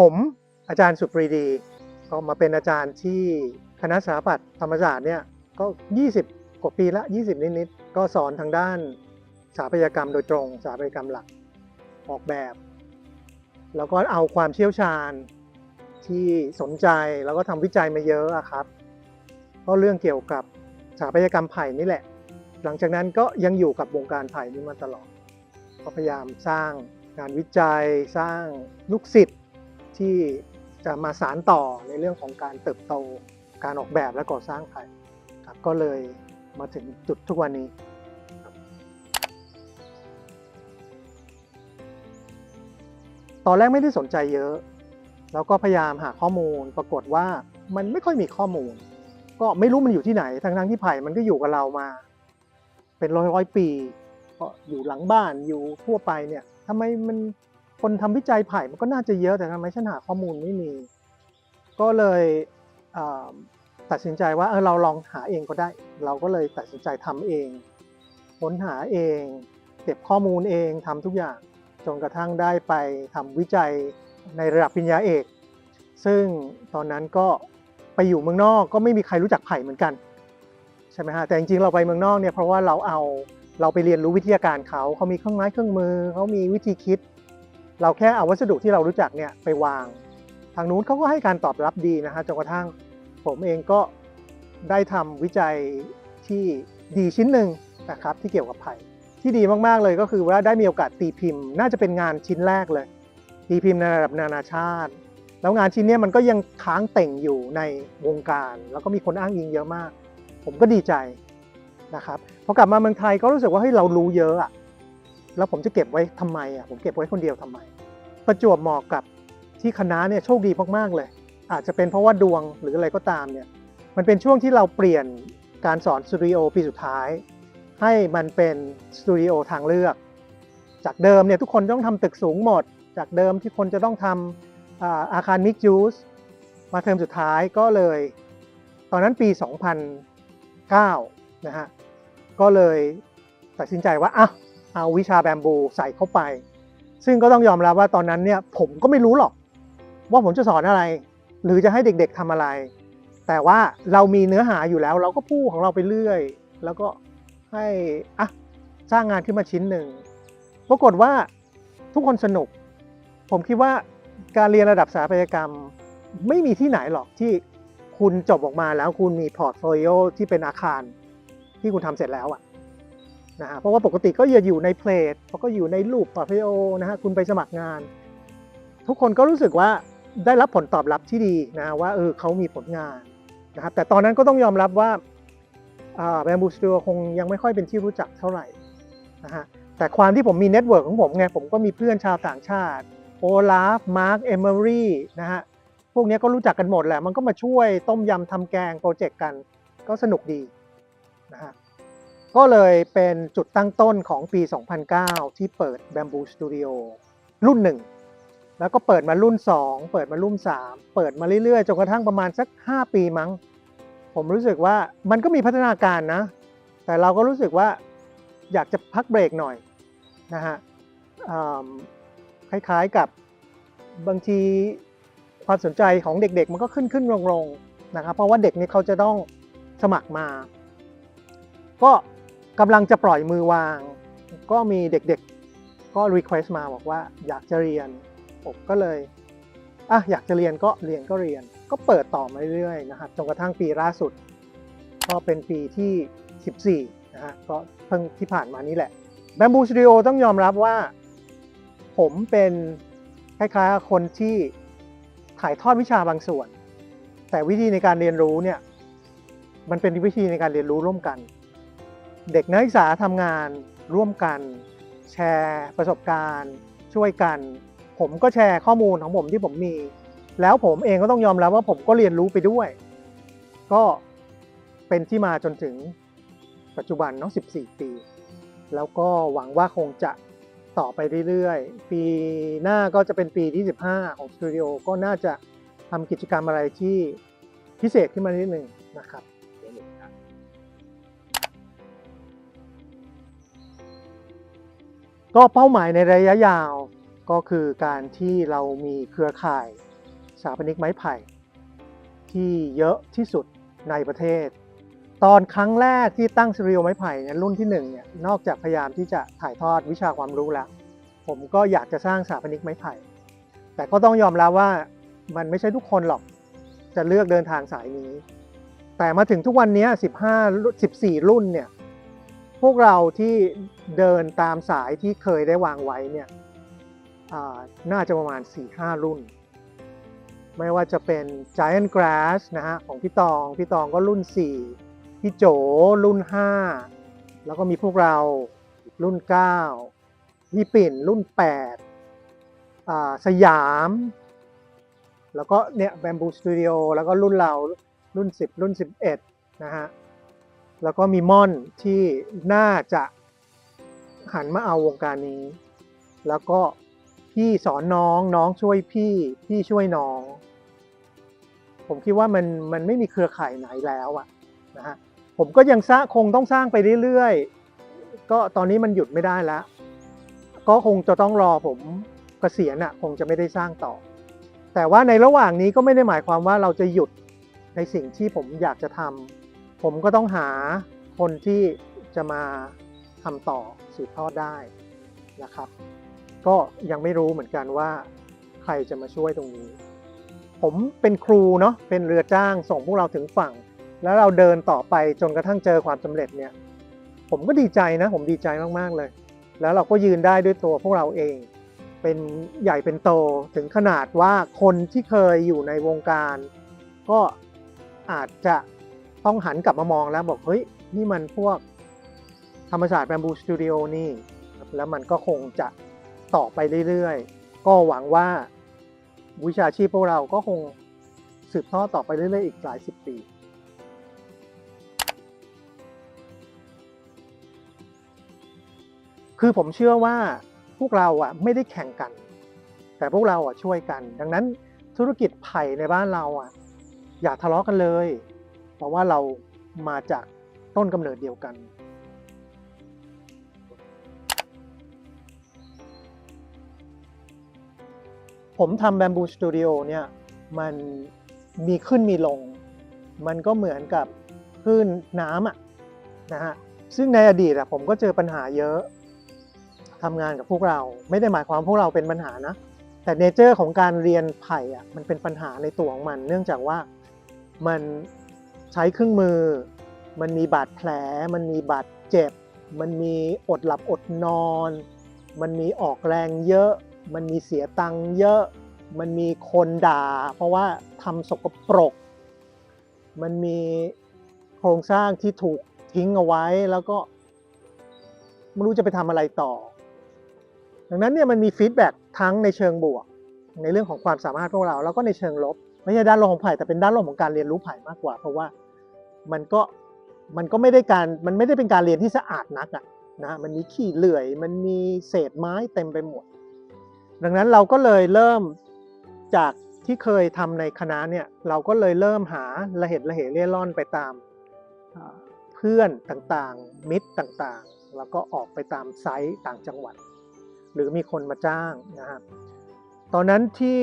ผมอาจารย์สุปรีดีก็มาเป็นอาจารย์ที่คณะสถาปัตย์ธรรมศาสตร์เนี่ยก็20กว่าปีละ20นิดๆก็สอนทางด้านสถาปัตยกรรมโดยตรงสถาปัตยกรรมหลักออกแบบแล้วก็เอาความเชี่ยวชาญที่สนใจแล้วก็ทำวิจัยมาเยอะอะครับก็เรื่องเกี่ยวกับสถาปัตยกรรมไผ่นี่แหละหลังจากนั้นก็ยังอยู่กับวงการไผ่นี้มาตลอดก็พยายามสร้างงานวิจัยสร้างลูกศิษย์ที่จะมาสานต่อในเรื่องของการเติบโตการออกแบบและก่อสร้างไผ่ครับก็เลยมาถึงจุดทุกวันนี้ตอนแรกไม่ได้สนใจเยอะแล้วก็พยายามหาข้อมูลปรากฏว่ามันไม่ค่อยมีข้อมูลก็ไม่รู้มันอยู่ที่ไหนทั้งที่ไผ่มันก็อยู่กับเรามาเป็นร้อยปีก็อยู่หลังบ้านอยู่ทั่วไปเนี่ยทำไมมันคนทำวิจัยไผ่มันก็น่าจะเยอะแต่ทำไมฉันหาข้อมูลไม่มีก็เลยตัดสินใจว่าเราลองหาเองก็ได้เราก็เลยตัดสินใจทำเองค้นหาเองเก็บข้อมูลเองทำทุกอย่างจนกระทั่งได้ไปทำวิจัยในระดับปริญญาเอกซึ่งตอนนั้นก็ไปอยู่เมืองนอกก็ไม่มีใครรู้จักไผ่เหมือนกันใช่ไหมฮะแต่จริงๆเราไปเมืองนอกเนี่ยเพราะว่าเราไปเรียนรู้วิทยาการเขามีเครื่องไม้เครื่องมือเขามีวิธีคิดเราแค่เอาวัสดุที่เรารู้จักเนี่ยไปวางทางนู้นเขาก็ให้การตอบรับดีนะฮะจนกระทั่งผมเองก็ได้ทำวิจัยที่ดีชิ้นหนึ่งนะครับที่เกี่ยวกับไผ่ที่ดีมากๆเลยก็คือว่าได้มีโอกาสตีพิมพ์น่าจะเป็นงานชิ้นแรกเลยตีพิมพ์ในระดับนานาชาติแล้วงานชิ้นนี้มันก็ยังค้างเต่งอยู่ในวงการแล้วก็มีคนอ้างอิงเยอะมากผมก็ดีใจนะครับพอกลับมาเมืองไทยก็รู้สึกว่าเฮ้ยเรารู้เยอะอะแล้วผมจะเก็บไว้ทำไมอะผมเก็บไว้คนเดียวทำไมประจวบเหมาะกับที่คณะเนี่ยโชคดีมากๆเลยอาจจะเป็นเพราะว่าดวงหรืออะไรก็ตามเนี่ยมันเป็นช่วงที่เราเปลี่ยนการสอนสตูดิโอปีสุดท้ายให้มันเป็นสตูดิโอทางเลือกจากเดิมเนี่ยทุกคนต้องทำตึกสูงหมดจากเดิมที่คนจะต้องทำอาคารมิกซ์ยูสมาเทอมสุดท้ายก็เลยตอนนั้นปี 2009 นะฮะก็เลยตัดสินใจว่าเอาวิชาแบมบูใส่เข้าไปซึ่งก็ต้องยอมรับว่าตอนนั้นเนี่ยผมก็ไม่รู้หรอกว่าผมจะสอนอะไรหรือจะให้เด็กๆทำอะไรแต่ว่าเรามีเนื้อหาอยู่แล้วเราก็พูดของเราไปเรื่อยแล้วก็ให้สร้างงานขึ้นมาชิ้นหนึ่งปรากฏว่าทุกคนสนุกผมคิดว่าการเรียนระดับสถาปัตยกรรมไม่มีที่ไหนหรอกที่คุณจบออกมาแล้วคุณมีพอร์ตโฟลิโอที่เป็นอาคารที่คุณทำเสร็จแล้วนะฮะเพราะว่าปกติก็จะอยู่ในเพลทเขาก็อยู่ในรูปพอร์ตโฟลิโอนะฮะคุณไปสมัครงานทุกคนก็รู้สึกว่าได้รับผลตอบรับที่ดีนะว่าเขามีผลงานนะครับแต่ตอนนั้นก็ต้องยอมรับว่าแบมบูสตูดิโอคงยังไม่ค่อยเป็นที่รู้จักเท่าไหร่นะฮะแต่ความที่ผมมีเน็ตเวิร์กของผมไงผมก็มีเพื่อนชาวต่างชาติโอลาฟมาร์คเอเมอรี่นะฮะพวกนี้ก็รู้จักกันหมดแหละมันก็มาช่วยต้มยำทำแกงโปรเจกต์กันก็สนุกดีนะฮะก็เลยเป็นจุดตั้งต้นของปี 2009 ที่เปิด Bamboo Studio รุ่น 1 แล้วก็เปิดมารุ่น 2 เปิดมารุ่น 3 เปิดมาเรื่อยๆจนกระทั่งประมาณสัก 5 ปีมั้งผมรู้สึกว่ามันก็มีพัฒนาการนะแต่เราก็รู้สึกว่าอยากจะพักเบรกหน่อยนะฮะคล้ายๆกับบางทีความสนใจของเด็กๆมันก็ขึ้นลงนะครับเพราะว่าเด็กนี่เขาจะต้องสมัครมาก็กำลังจะปล่อยมือวางก็มีเด็กๆก็รีเควสต์มาบอกว่าอยากจะเรียนผมก็เลยอยากจะเรียนก็เรียนก็เปิดต่อมาเรื่อยๆนะครับจนกระทั่งปีล่าสุดก็เป็นปีที่ 14 นะฮะก็เพิ่งที่ผ่านมานี้แหละ Bamboo Studio ต้องยอมรับว่าผมเป็นคล้ายๆคนที่ถ่ายทอดวิชาบางส่วนแต่วิธีในการเรียนรู้เนี่ยมันเป็นวิธีในการเรียนรู้ร่วมกันเด็กนักศึกษาทำงานร่วมกันแชร์ประสบการณ์ช่วยกันผมก็แชร์ข้อมูลของผมที่ผมมีแล้วผมเองก็ต้องยอมรับว่าผมก็เรียนรู้ไปด้วยก็เป็นที่มาจนถึงปัจจุบัน14 ปีแล้วก็หวังว่าคงจะต่อไปเรื่อยๆปีหน้าก็จะเป็นปีที่ 15 ของสตูดิโอก็น่าจะทำกิจกรรมอะไรที่พิเศษขึ้นมานิดนึงนะครับก็เป้าหมายในระยะยาว ก็คือการที่เรามีเครือข่ายสถาปนิกไม้ไผ่ที่เยอะที่สุดในประเทศตอนครั้งแรกที่ตั้งสตูดิโอไม้ไผ่เนี่ยรุ่นที่1เนี่ยนอกจากพยายามที่จะถ่ายทอดวิชาความรู้แล้วผมก็อยากจะสร้างสถาปนิกไม้ไผ่แต่ก็ต้องยอมรับว่ามันไม่ใช่ทุกคนหรอกจะเลือกเดินทางสายนี้แต่มาถึงทุกวันนี้14 รุ่นเนี่ยพวกเราที่เดินตามสายที่เคยได้วางไว้เนี่ยน่าจะประมาณ 4-5 รุ่นไม่ว่าจะเป็น Giant Grass นะฮะของพี่ตองก็รุ่น4พี่โจรุ่น5แล้วก็มีพวกเรารุ่น9พี่ปิ่นรุ่น8สยามแล้วก็เนี่ย Bamboo Studio แล้วก็รุ่นเรารุ่น10รุ่น11นะฮะแล้วก็มีม่อนที่น่าจะหันมาเอาวงการนี้แล้วก็พี่สอนน้องน้องช่วยพี่ช่วยน้องผมคิดว่ามันไม่มีเครือข่ายไหนแล้วอะนะฮะผมก็ยังคงต้องสร้างไปเรื่อยๆก็ตอนนี้มันหยุดไม่ได้แล้วก็คงจะต้องรอผมเกษียณอะคงจะไม่ได้สร้างต่อแต่ว่าในระหว่างนี้ก็ไม่ได้หมายความว่าเราจะหยุดในสิ่งที่ผมอยากจะทำผมก็ต้องหาคนที่จะมาทำต่อสืบทอดได้นะครับก็ยังไม่รู้เหมือนกันว่าใครจะมาช่วยตรงนี้ผมเป็นครูเนาะเป็นเรือจ้างส่งพวกเราถึงฝั่งแล้วเราเดินต่อไปจนกระทั่งเจอความสำเร็จเนี่ยผมก็ดีใจนะผมดีใจมากๆเลยแล้วเราก็ยืนได้ด้วยตัวพวกเราเองเป็นใหญ่เป็นโตถึงขนาดว่าคนที่เคยอยู่ในวงการก็อาจจะต้องหันกลับมามองแล้วบอกเฮ้ยนี่มันพวกธรรมศาสตร์ Bamboo Studio นี่แล้วมันก็คงจะต่อไปเรื่อยๆก็หวังว่าวิชาชีพพวกเราก็คงสืบทอดต่อไปเรื่อยๆอีกหลายสิบปีคือผมเชื่อว่าพวกเราไม่ได้แข่งกันแต่พวกเราช่วยกันดังนั้นธุรกิจไผ่ในบ้านเราอย่าทะเลาะกันเลยเพราะว่าเรามาจากต้นกำเนิดเดียวกันผมทำ Bamboo Studio เนี่ยมันมีขึ้นมีลงมันก็เหมือนกับคลื่นน้ำนะฮะซึ่งในอดีตผมก็เจอปัญหาเยอะทำงานกับพวกเราไม่ได้หมายความพวกเราเป็นปัญหานะแต่เนเจอร์ของการเรียนไผ่มันเป็นปัญหาในตัวของมันเนื่องจากว่ามันใช้เครื่องมือมันมีบาดแผลมันมีบาดเจ็บมันมีอดหลับอดนอนมันมีออกแรงเยอะมันมีเสียตังค์เยอะมันมีคนด่าเพราะว่าทำสกปรกมันมีโครงสร้างที่ถูกทิ้งเอาไว้แล้วก็ไม่รู้จะไปทำอะไรต่อดังนั้นเนี่ยมันมีฟีดแบ็กทั้งในเชิงบวกในเรื่องของความสามารถพวกเราแล้วก็ในเชิงลบไม่ใช่ด้านลบของไผ่แต่เป็นด้านลบของการเรียนรู้ไผ่มากกว่าเพราะว่ามันก็ไม่ได้เป็นการเรียนที่สะอาดนักนะมันมีขี้เลื่อยมันมีเศษไม้เต็มไปหมดดังนั้นเราก็เลยเริ่มจากที่เคยทำในคณะเนี่ยเราก็เลยเริ่มหาระเหตุเร่ร่อนไปตามเพื่อนต่างๆมิตรต่างๆแล้วก็ออกไปตามไซต์ต่างจังหวัดหรือมีคนมาจ้างนะครับตอนนั้นที่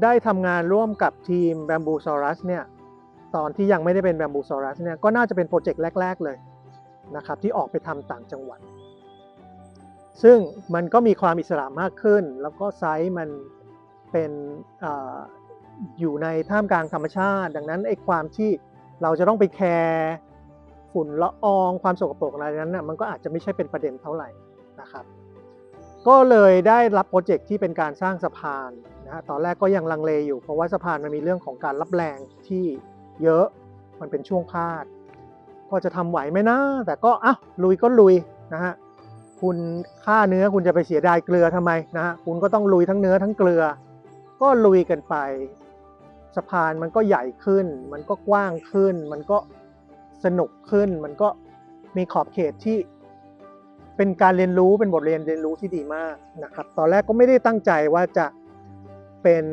ได้ทำงานร่วมกับทีม Bamboo Saurus เนี่ยตอนที่ยังไม่ได้เป็น Bamboo Saurus เนี่ยก็น่าจะเป็นโปรเจกต์แรกๆเลยนะครับที่ออกไปทำต่างจังหวัดซึ่งมันก็มีความอิสระมากขึ้นแล้วก็ไซต์มันเป็นอยู่ในท่ามกลางธรรมชาติดังนั้นไอ้ความที่เราจะต้องไปแคร์ฝุ่นละอองความสกปรกอะไรนั้นมันก็อาจจะไม่ใช่เป็นประเด็นเท่าไหร่นะครับก็เลยได้รับโปรเจกต์ที่เป็นการสร้างสะพานนะตอนแรกก็ยังลังเลอยู่เพราะว่าสะพานมันมีเรื่องของการรับแรงที่เยอะมันเป็นช่วงพาดก็จะทำไหวไหมนะแต่ก็ลุยก็ลุยนะฮะคุณฆ่าเนื้อคุณจะไปเสียดายเกลือทำไมนะฮะคุณก็ต้องลุยทั้งเนื้อทั้งเกลือก็ลุยกันไปสะพานมันก็ใหญ่ขึ้นมันก็กว้างขึ้นมันก็สนุกขึ้นมันก็มีขอบเขตที่เป็นการเรียนรู้เป็นบทเรียนรู้ที่ดีมากนะครับตอนแรกก็ไม่ได้ตั้งใจว่าจะเป็น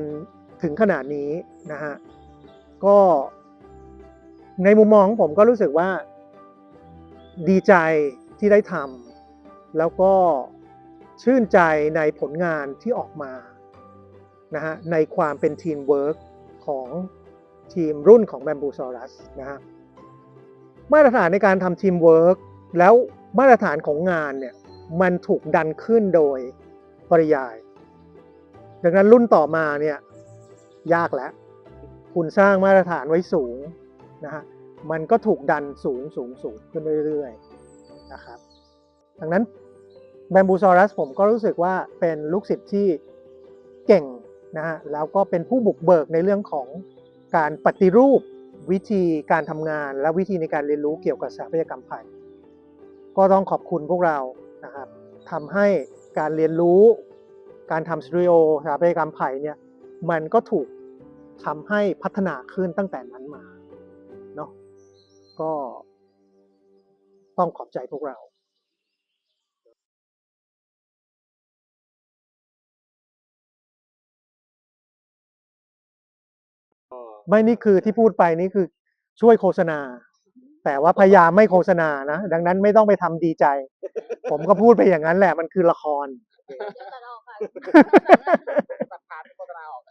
ถึงขนาดนี้นะฮะก็ในมุมมองของผมก็รู้สึกว่าดีใจที่ได้ทำแล้วก็ ชื่นใจในผลงานที่ออกมานะฮะในความเป็นทีมเวิร์กของทีมรุ่นของ Bamboo Saurus นะฮะมาตรฐานในการทำทีมเวิร์กแล้วมาตรฐานของงานเนี่ยมันถูกดันขึ้นโดยปริยายดังนั้นรุ่นต่อมาเนี่ยยากแล้วคุณสร้างมาตรฐานไว้สูงนะฮะมันก็ถูกดันสูงขึ้นเรื่อยๆนะครับดังนั้น Bamboo Saurus ผมก็รู้สึกว่าเป็นลูกศิษย์ที่เก่งนะฮะแล้วก็เป็นผู้บุกเบิกในเรื่องของการปฏิรูปวิธีการทำงานและวิธีในการเรียนรู้เกี่ยวกับสถาปัตยกรรมไผ่ก็ต้องขอบคุณพวกเรานะครับทำให้การเรียนรู้การทำสตูดิโอสถาปัตยกรรมไผ่เนี่ยมันก็ถูกทำให้พัฒนาขึ้นตั้งแต่นั้นมาเนาะก็ต้องขอบใจพวกเราไม่นี่คือที่พูดไปนี่คือช่วยโฆษณาแต่ว่าพยายามไม่โฆษณานะดังนั้นไม่ต้องไปทำดีใจผมก็พูดไปอย่างนั้นแหละมันคือละคร ตัดออกค่ะตัดผ่านโฆษณาออก